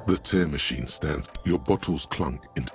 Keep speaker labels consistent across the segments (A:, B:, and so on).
A: The tear machine stands. Your bottles clunk into...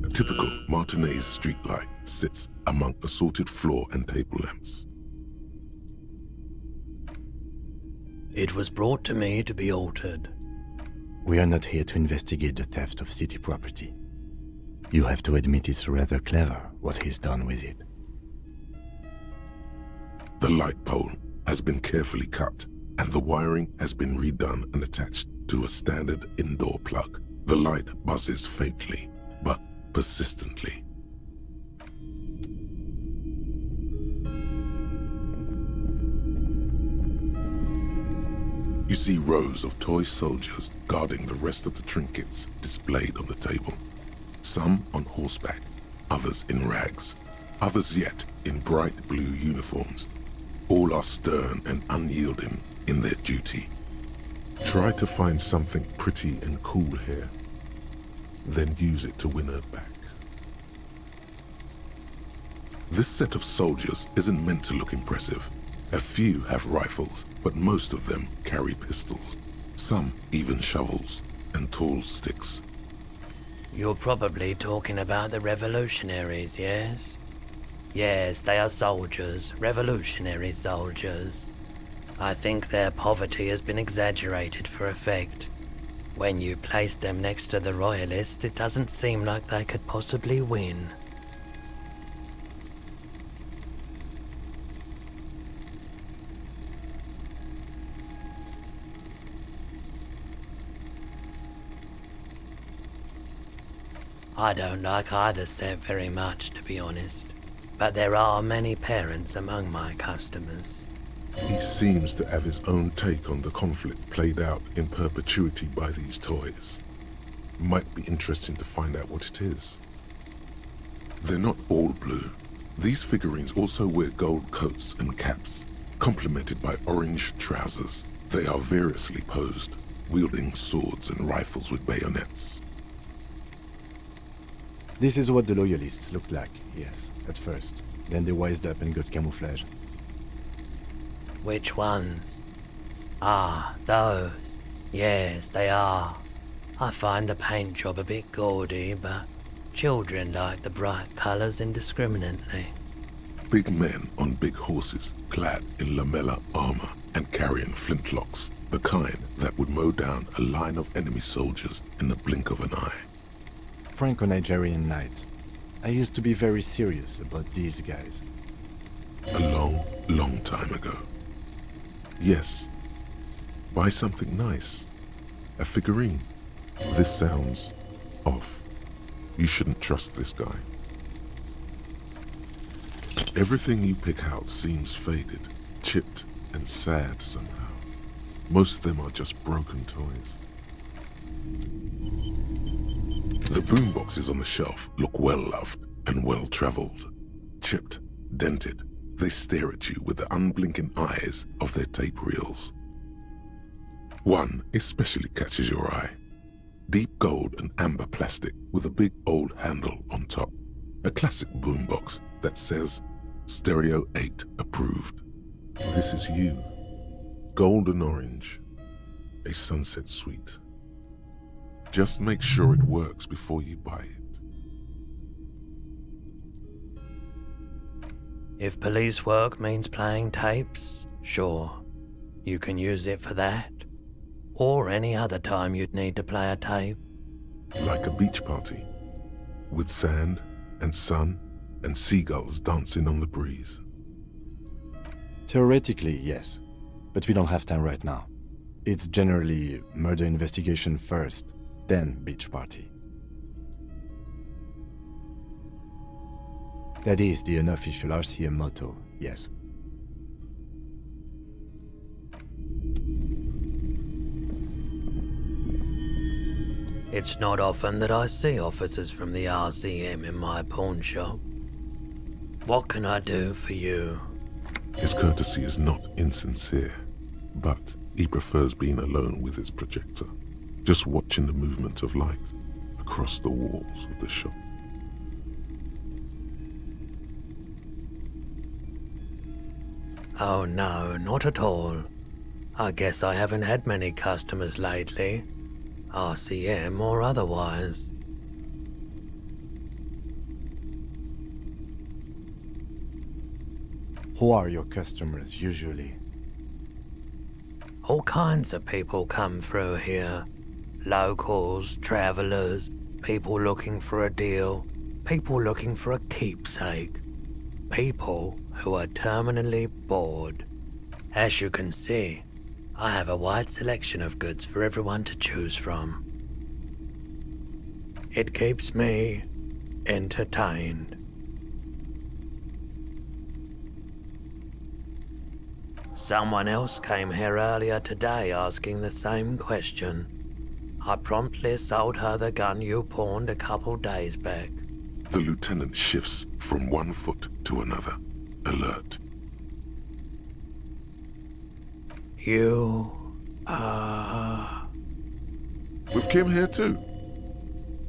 A: A typical Martinez streetlight sits among assorted floor and table lamps.
B: It was brought to me to be altered.
C: We are not here to investigate the theft of city property. You have to admit it's rather clever what he's done with it.
A: The light pole has been carefully cut, and the wiring has been redone and attached to a standard indoor plug. The light buzzes faintly, but persistently. You see rows of toy soldiers guarding the rest of the trinkets displayed on the table. Some on horseback, others in rags, others yet in bright blue uniforms. All are stern and unyielding in their duty. Try to find something pretty and cool here, then use it to win her back. This set of soldiers isn't meant to look impressive. A few have rifles, but most of them carry pistols. Some even shovels and tall sticks.
B: You're probably talking about the revolutionaries, yes? Yes, they are soldiers, revolutionary soldiers. I think their poverty has been exaggerated for effect. When you place them next to the royalists, it doesn't seem like they could possibly win. I don't like either set very much, to be honest. But there are many parents among my customers.
A: He seems to have his own take on the conflict played out in perpetuity by these toys. Might be interesting to find out what it is. They're not all blue. These figurines also wear gold coats and caps, complemented by orange trousers. They are variously posed, wielding swords and rifles with bayonets.
C: This is what the loyalists looked like, yes, at first. Then they wised up and got camouflage.
B: Which ones? Ah, those. Yes, they are. I find the paint job a bit gaudy, but children like the bright colours indiscriminately.
A: Big men on big horses, clad in lamella armor and carrying flintlocks, the kind that would mow down a line of enemy soldiers in the blink of an eye.
C: Franco-Nigerian knights. I used to be very serious about these guys.
A: A long, long time ago. Yes. Buy something nice. A figurine. This sounds off. You shouldn't trust this guy. Everything you pick out seems faded, chipped, and sad somehow. Most of them are just broken toys. The boomboxes on the shelf look well-loved and well-traveled. Chipped, dented, they stare at you with the unblinking eyes of their tape reels. One especially catches your eye. Deep gold and amber plastic with a big old handle on top. A classic boombox that says, Stereo 8 approved. This is you. Golden orange. A sunset suite. Just make sure it works before you buy it.
B: If police work means playing tapes, sure. You can use it for that. Or any other time you'd need to play a tape.
A: Like a beach party. With sand, and sun and seagulls dancing on the breeze.
C: Theoretically, yes. But we don't have time right now. It's generally murder investigation first, then beach party. That is the unofficial RCM motto, yes.
B: It's not often that I see officers from the RCM in my pawn shop. What can I do for you?
A: His courtesy is not insincere, but he prefers being alone with his projector, just watching the movement of light across the walls of the shop.
B: Oh no, not at all. I guess I haven't had many customers lately, RCM or otherwise.
C: Who are your customers usually?
B: All kinds of people come through here. Locals, travelers, people looking for a deal, people looking for a keepsake, people who are terminally bored. As you can see, I have a wide selection of goods for everyone to choose from. It keeps me entertained. Someone else came here earlier today asking the same question. I promptly sold her the gun you pawned a couple days back.
A: The lieutenant shifts from one foot to another, alert.
B: You,
A: With Kim here too?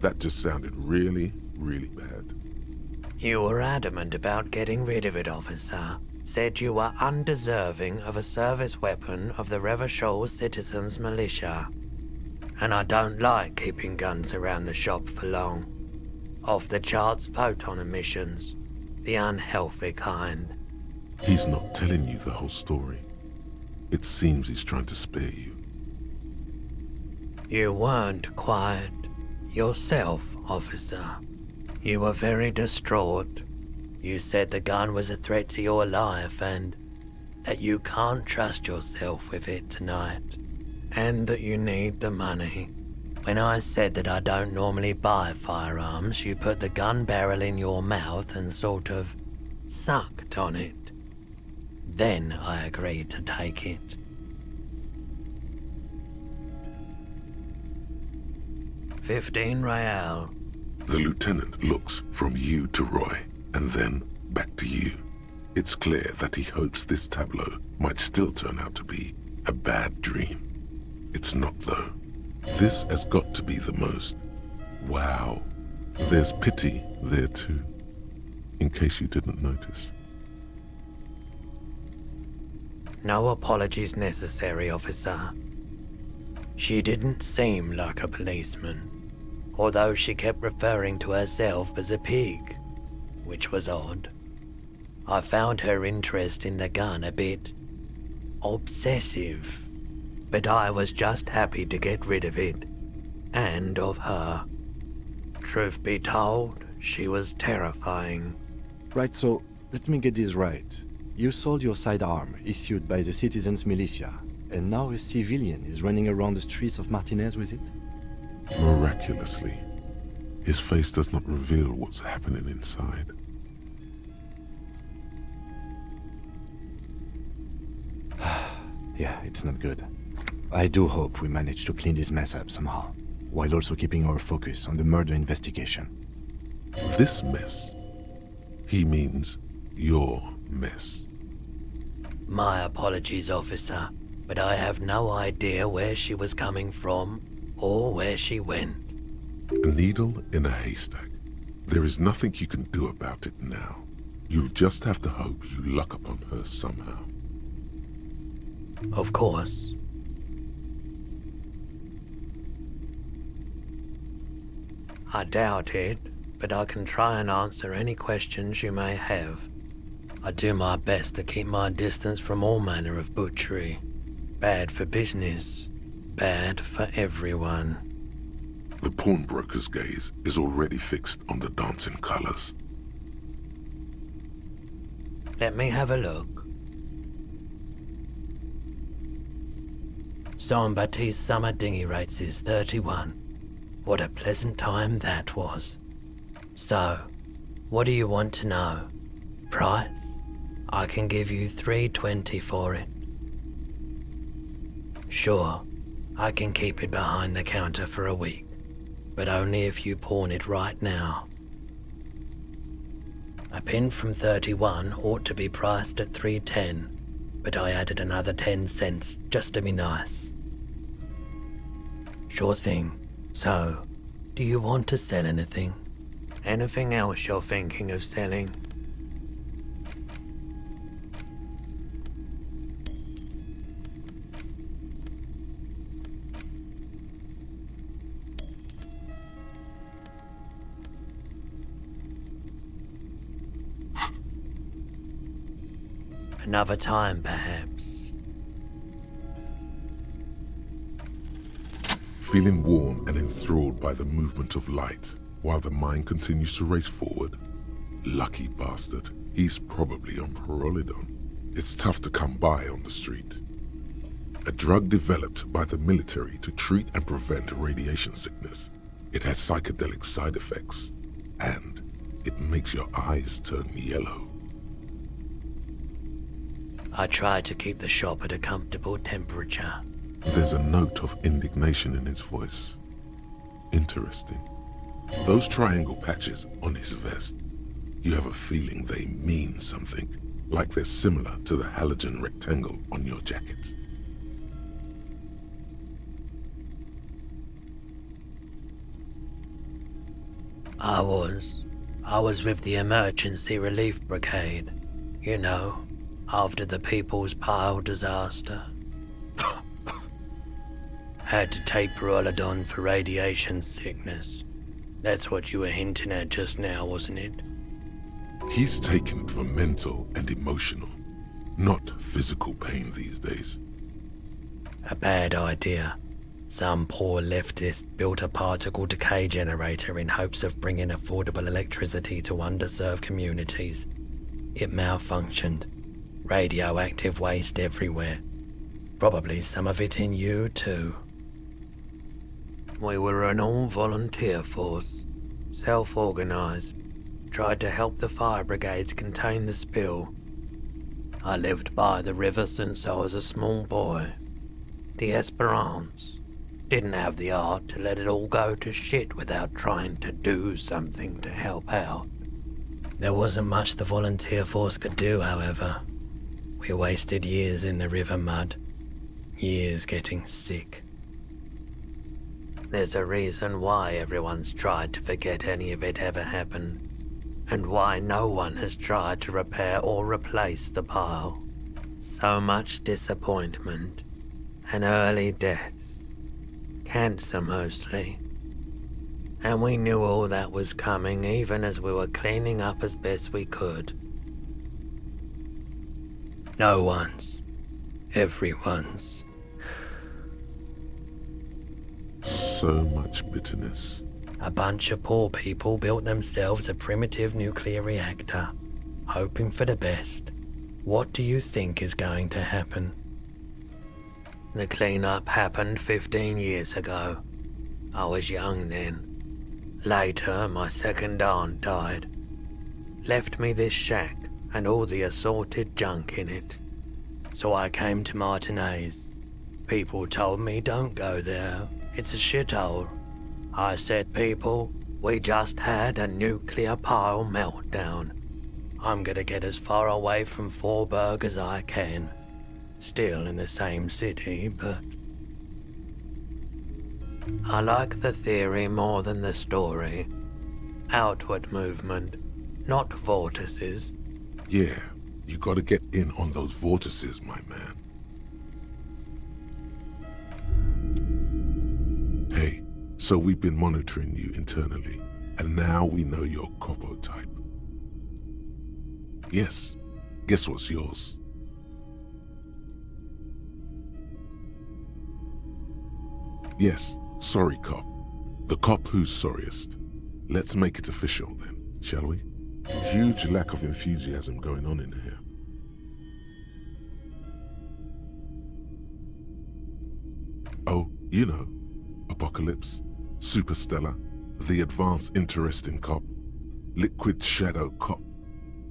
A: That just sounded really, really bad.
B: You were adamant about getting rid of it, officer. Said you were undeserving of a service weapon of the Revachol Citizens Militia. And I don't like keeping guns around the shop for long. Off-the-charts photon emissions. The unhealthy kind.
A: He's not telling you the whole story. It seems he's trying to spare you.
B: You weren't quite yourself, officer. You were very distraught. You said the gun was a threat to your life and that you can't trust yourself with it tonight. And that you need the money. When I said that I don't normally buy firearms, you put the gun barrel in your mouth and sort of sucked on it. Then I agreed to take it. $15 real.
A: The lieutenant looks from you to Roy, and then back to you. It's clear that he hopes this tableau might still turn out to be a bad dream. It's not, though. This has got to be the most. Wow. There's pity there, too, in case you didn't notice.
B: No apologies necessary, officer. She didn't seem like a policeman, although she kept referring to herself as a pig, which was odd. I found her interest in the gun a bit obsessive, but I was just happy to get rid of it, and of her. Truth be told, she was terrifying.
C: Right, so let me get this right. You sold your sidearm, issued by the Citizens Militia, and now a civilian is running around the streets of Martinez with it?
A: Miraculously, his face does not reveal what's happening inside.
C: Yeah, it's not good. I do hope we manage to clean this mess up somehow, while also keeping our focus on the murder investigation.
A: This mess, he means your mess.
B: My apologies, officer, but I have no idea where she was coming from or where she went.
A: A needle in a haystack. There is nothing you can do about it now. You'll just have to hope you luck upon her somehow.
B: Of course. I doubt it, but I can try and answer any questions you may have. I do my best to keep my distance from all manner of butchery. Bad for business, bad for everyone.
A: The pawnbroker's gaze is already fixed on the dancing colors.
B: Let me have a look. Jean-Baptiste's summer dinghy rates is 31. What a pleasant time that was. So, what do you want to know? Price? I can give you $3.20 for it. Sure, I can keep it behind the counter for a week, but only if you pawn it right now. A pin from 31 ought to be priced at $3.10, but I added another 10 cents just to be nice. Sure thing. So, do you want to sell anything? Anything else you're thinking of selling? Another time, perhaps.
A: Feeling warm and enthralled by the movement of light, while the mind continues to race forward. Lucky bastard, he's probably on Perolidon. It's tough to come by on the street. A drug developed by the military to treat and prevent radiation sickness. It has psychedelic side effects, and it makes your eyes turn yellow.
B: I try to keep the shop at a comfortable temperature.
A: There's a note of indignation in his voice. Interesting. Those triangle patches on his vest, you have a feeling they mean something, like they're similar to the halogen rectangle on your jacket.
B: I was with the emergency relief brigade, you know, after the People's Pile disaster. Had to take Perolidon for radiation sickness. That's what you were hinting at just now, wasn't it?
A: He's taken it for mental and emotional, not physical pain these days.
B: A bad idea. Some poor leftist built a particle decay generator in hopes of bringing affordable electricity to underserved communities. It malfunctioned. Radioactive waste everywhere. Probably some of it in you too. We were an all-volunteer force, self-organized, tried to help the fire brigades contain the spill. I lived by the river since I was a small boy. The Esperance didn't have the art to let it all go to shit without trying to do something to help out. There wasn't much the volunteer force could do, however. We wasted years in the river mud, years getting sick. There's a reason why everyone's tried to forget any of it ever happened, and why no one has tried to repair or replace the pile. So much disappointment, and early deaths. Cancer mostly. And we knew all that was coming even as we were cleaning up as best we could. No one's. Everyone's.
A: So much bitterness.
B: A bunch of poor people built themselves a primitive nuclear reactor, hoping for the best. What do you think is going to happen? The cleanup happened 15 years ago. I was young then. Later, my second aunt died. Left me this shack and all the assorted junk in it. So I came to Martinez. People told me don't go there. It's a shithole. I said, people, we just had a nuclear pile meltdown. I'm gonna get as far away from Forburg as I can. Still in the same city, but I like the theory more than the story. Outward movement, not vortices.
A: Yeah, you gotta get in on those vortices, my man. Hey, so we've been monitoring you internally, and now we know your Copo type. Yes, guess what's yours? Yes, sorry, cop. The cop who's sorriest. Let's make it official then, shall we? Huge lack of enthusiasm going on in here. Oh, you know, Apocalypse, Superstellar, the advanced interesting cop, liquid shadow cop.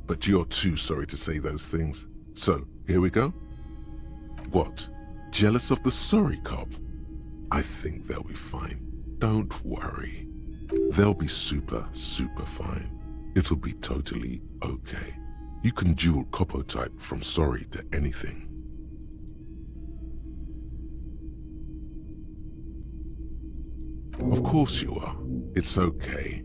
A: But you're too sorry to say those things. So, here we go? What? Jealous of the sorry cop? I think they'll be fine. Don't worry. They'll be super fine. It'll be totally okay. You can dual copotype from sorry to anything. Of course you are. It's okay.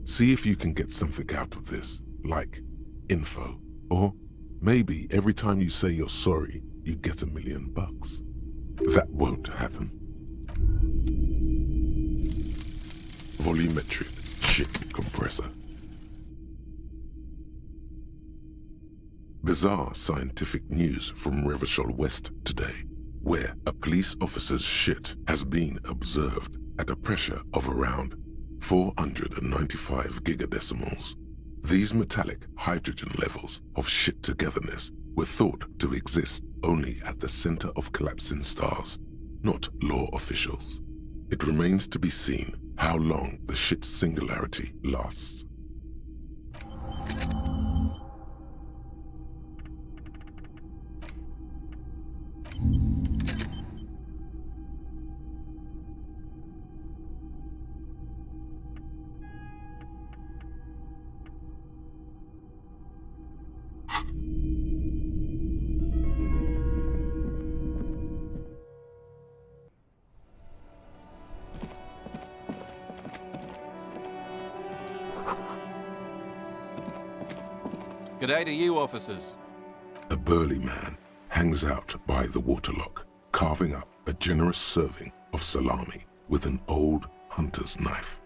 A: See if you can get something out of this, like info. Or maybe every time you say you're sorry, you get $1 million. That won't happen. Volumetric ship compressor. Bizarre scientific news from Revachol West today, where a police officer's shit has been observed at a pressure of around 495 gigadecimals. These metallic hydrogen levels of shit togetherness were thought to exist only at the center of collapsing stars, not law officials. It remains to be seen how long the shit singularity lasts.
D: G'day to you, officers.
A: A burly man hangs out by the waterlock, carving up a generous serving of salami with an old hunter's knife.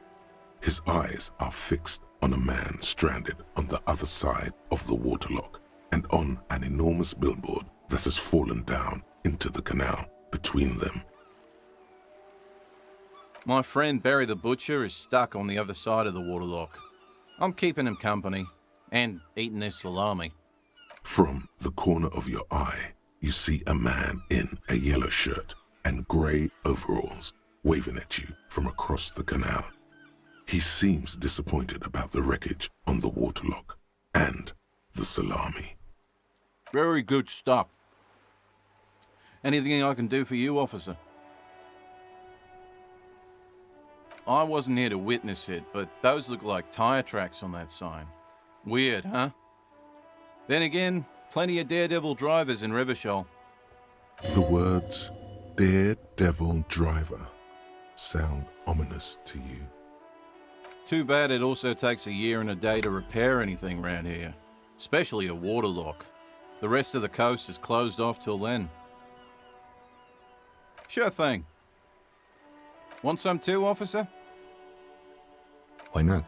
A: His eyes are fixed on a man stranded on the other side of the waterlock and on an enormous billboard that has fallen down into the canal between them.
D: My friend Barry the Butcher is stuck on the other side of the waterlock. I'm keeping him company and eating his salami.
A: From the corner of your eye, you see a man in a yellow shirt and grey overalls waving at you from across the canal. He seems disappointed about the wreckage on the waterlock and the salami.
D: Very good stuff. Anything I can do for you, officer? I wasn't here to witness it, but those look like tire tracks on that sign. Weird, huh? Then again, plenty of daredevil drivers in Revachol.
A: The words daredevil driver sound ominous to you.
D: Too bad it also takes a year and a day to repair anything around here, especially a waterlock. The rest of the coast is closed off till then. Sure thing. Want some too, officer?
C: Why not?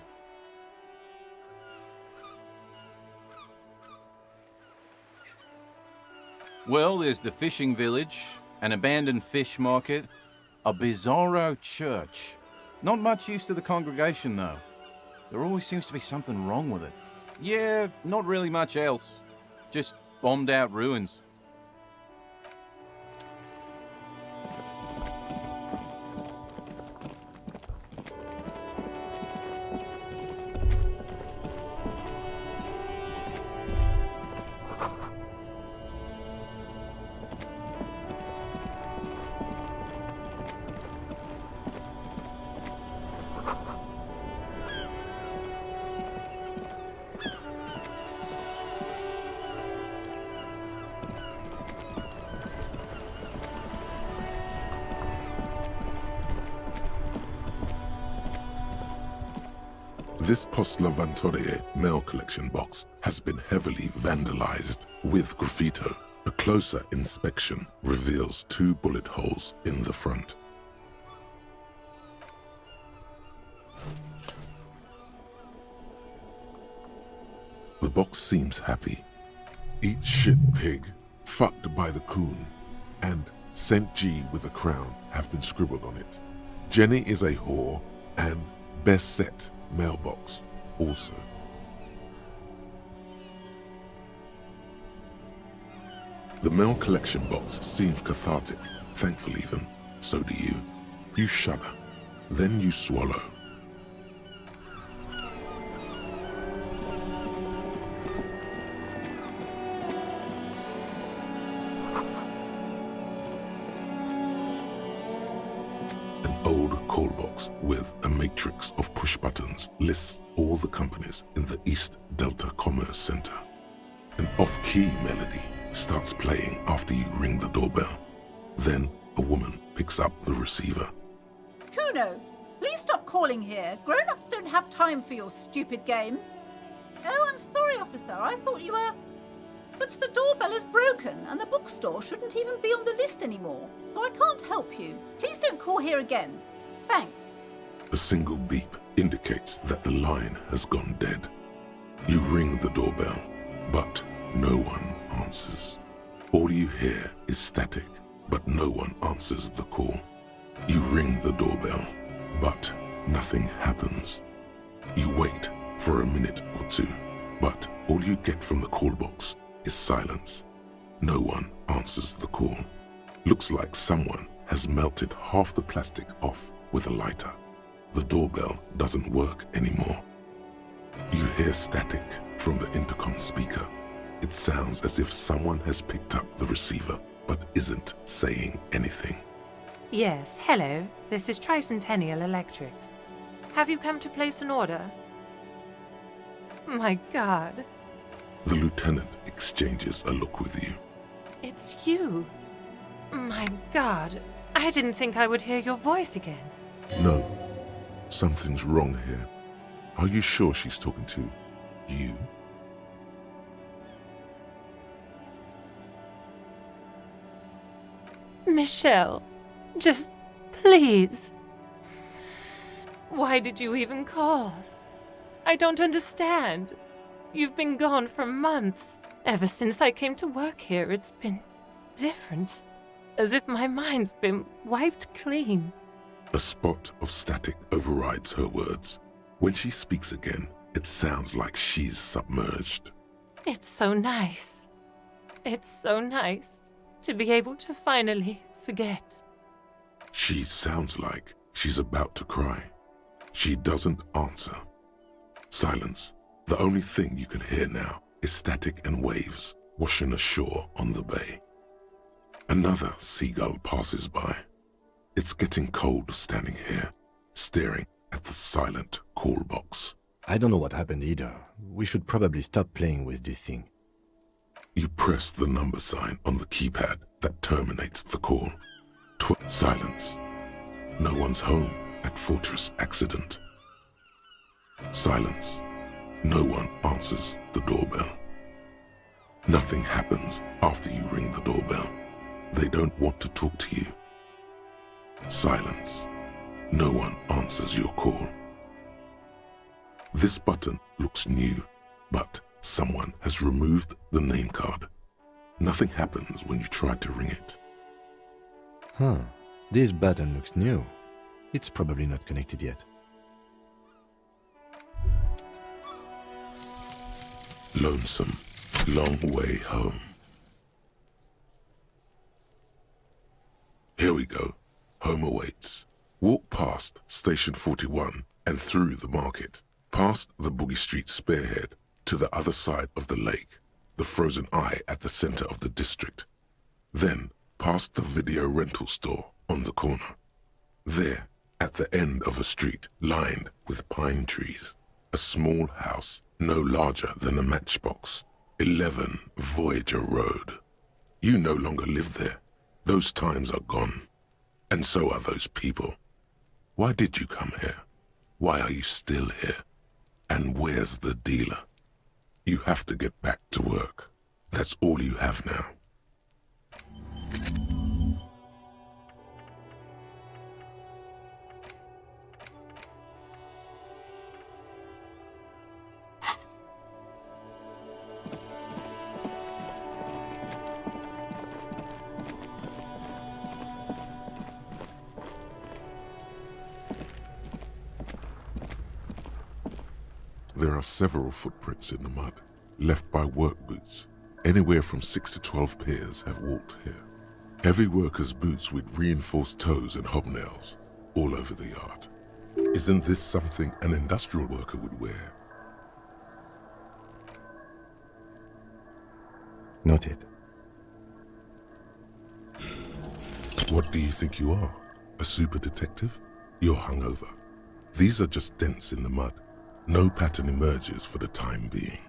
D: Well, there's the fishing village, an abandoned fish market, a bizarro church. Not much use to the congregation, though. There always seems to be something wrong with it. Yeah, not really much else. Just bombed out ruins.
A: This Postlavantorie mail collection box has been heavily vandalized with graffito. A closer inspection reveals 2 bullet holes in the front. The box seems happy. Eat shit, pig, fucked by the coon, and St. G with a crown have been scribbled on it. Jenny is a whore, And best set mailbox also. The mail collection box seems cathartic, thankful even. So do you. You shudder, then you swallow. An old call box with a matrix of push buttons lists all the companies in the East Delta Commerce Center. An off-key melody starts playing after you ring the doorbell. Then a woman picks up the receiver.
E: Kuno, please stop calling here. Grown-ups don't have time for your stupid games. Oh, I'm sorry, officer. I thought you were... But the doorbell is broken, and the bookstore shouldn't even be on the list anymore, so I can't help you. Please don't call here again. Thanks.
A: A single beep indicates that the line has gone dead. You ring the doorbell, but no one answers. All you hear is static, but no one answers the call. You ring the doorbell, but nothing happens. You wait for a minute or two, but all you get from the call box is silence. No one answers the call. Looks like someone has melted half the plastic off with a lighter. The doorbell doesn't work anymore. You hear static from the intercom speaker. It sounds as if someone has picked up the receiver but isn't saying anything.
F: Yes, hello. This is Tricentennial Electrics. Have you come to place an order? My God.
A: The lieutenant exchanges a look with you.
F: It's you. My God. I didn't think I would hear your voice again.
A: No, something's wrong here. Are you sure she's talking to you?
F: Michelle, just please. Why did you even call? I don't understand. You've been gone for months. Ever since I came to work here, it's been different. As if my mind's been wiped clean.
A: A spot of static overrides her words. When she speaks again, it sounds like she's submerged.
F: It's so nice. It's so nice to be able to finally forget.
A: She sounds like she's about to cry. She doesn't answer. Silence. The only thing you can hear now is static and waves washing ashore on the bay. Another seagull passes by. It's getting cold standing here, staring at the silent call box.
C: I don't know what happened either. We should probably stop playing with this thing.
A: You press the number sign on the keypad that terminates the call. Silence. No one's home at Fortress Accident. Silence. No one answers the doorbell. Nothing happens after you ring the doorbell. They don't want to talk to you. Silence. No one answers your call. This button looks new, but someone has removed the name card. Nothing happens when you try to ring it.
C: Huh. This button looks new. It's probably not connected yet.
A: Lonesome, long way home. Here we go. Home awaits. Walk past Station 41 and through the market, past the Boogie Street spearhead to the other side of the lake, the frozen eye at the center of the district. Then past the video rental store on the corner. There, at the end of a street lined with pine trees, a small house no larger than a matchbox, 11 Voyager Road. You no longer live there. Those times are gone. And so are those people. Why did you come here? Why are you still here? And where's the dealer? You have to get back to work. That's all you have now. There are several footprints in the mud, left by work boots. Anywhere from 6 to 12 pairs have walked here. Heavy workers' boots with reinforced toes and hobnails, all over the yard. Isn't this something an industrial worker would wear?
C: Noted.
A: What do you think you are? A super detective? You're hungover. These are just dents in the mud. No pattern emerges for the time being.